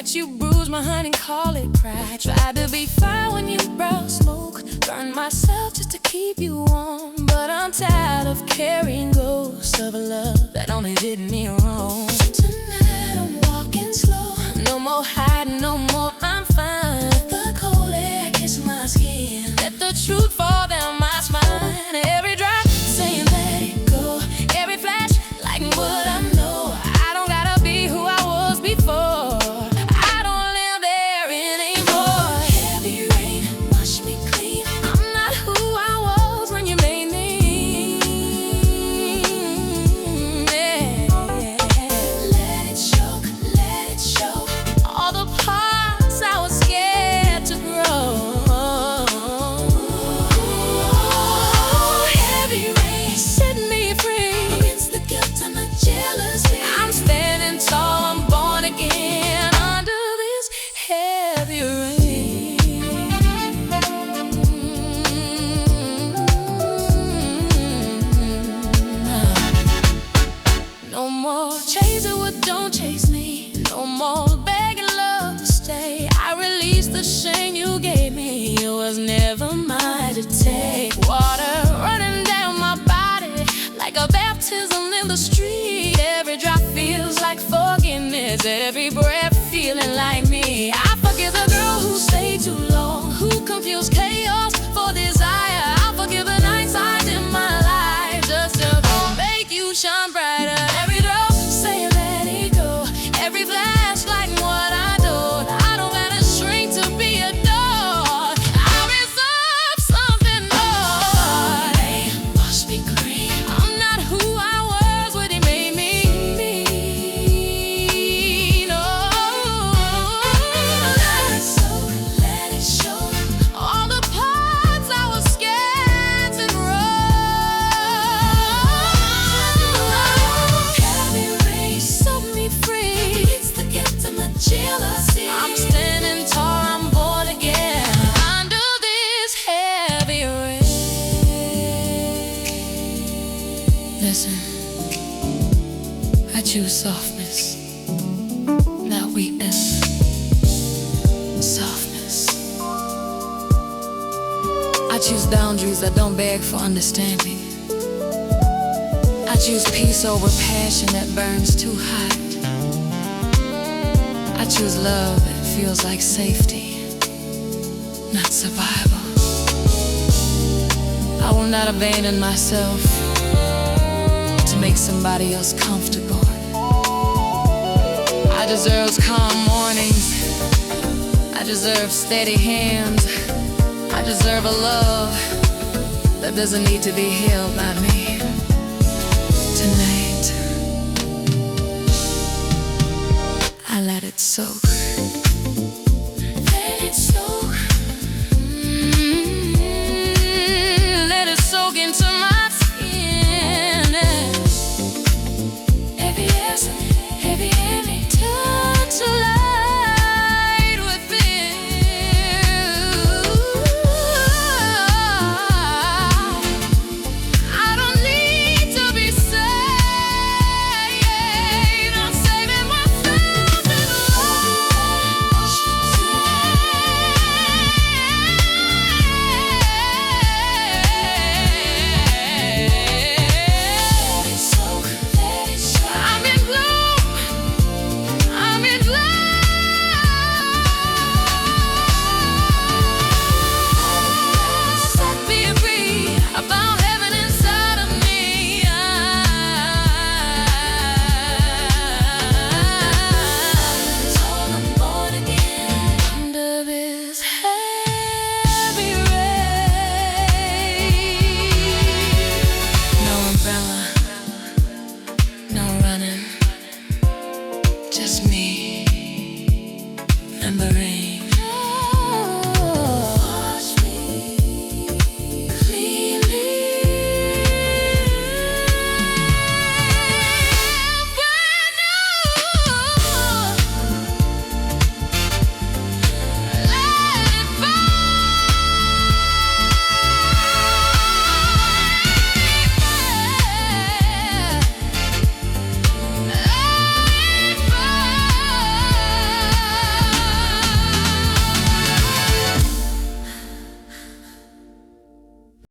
Let you bruise my heart and call it pride. Tried to be fine when you brought smoke. Burned myself just to keep you warm. But I'm tired of carrying ghosts of a love that only did me wrong. Tonight I'm walking slow. No more hiding, no more, I'm fine. Let the cold air kiss my skin. Let the truth fall down my spine. Every drop saying let it go. Every flash like what I know. I don't gotta be who I was before. I don't live there anymore. Heavy rain wash me clean. I'm not who I was when you made me. Yeah. Let it show, let it show. All the parts I was scared to grow. I'm standing tall, I'm born again under this heavy rain. No more chasing what don't chase me. No more begging love to stay. I released the shame you gave me. It was never mine to take. Water running down my body like a baptism in the street. Every drop feels like forgiveness. Every breath feeling like me. I forgive the girl who stayed too long, who confused chaos for desire. I forgive the nights I dim my light just to make you shine brighter. Every door say let it go. Every flash like what I do. I don't gotta shrink to be adored. I reserve something more. Wash me clean. I'm not who I was when he made me. No. Let it soak, let it show. All the parts I was scared to grow. Heavy rain set me free. It's the gift of my jealousy. I'm standing tall, I'm born again under this heavy rain. Listen, I choose softness, not weakness. Softness. I choose boundaries that don't beg for understanding. I choose peace over passion that burns too hot. I choose love that feels like safety, not survival. I will not abandon myself to make somebody else comfortable. I deserve calm mornings. I deserve steady hands. I deserve a love that doesn't need to be held by me. Tonight, I let it soak.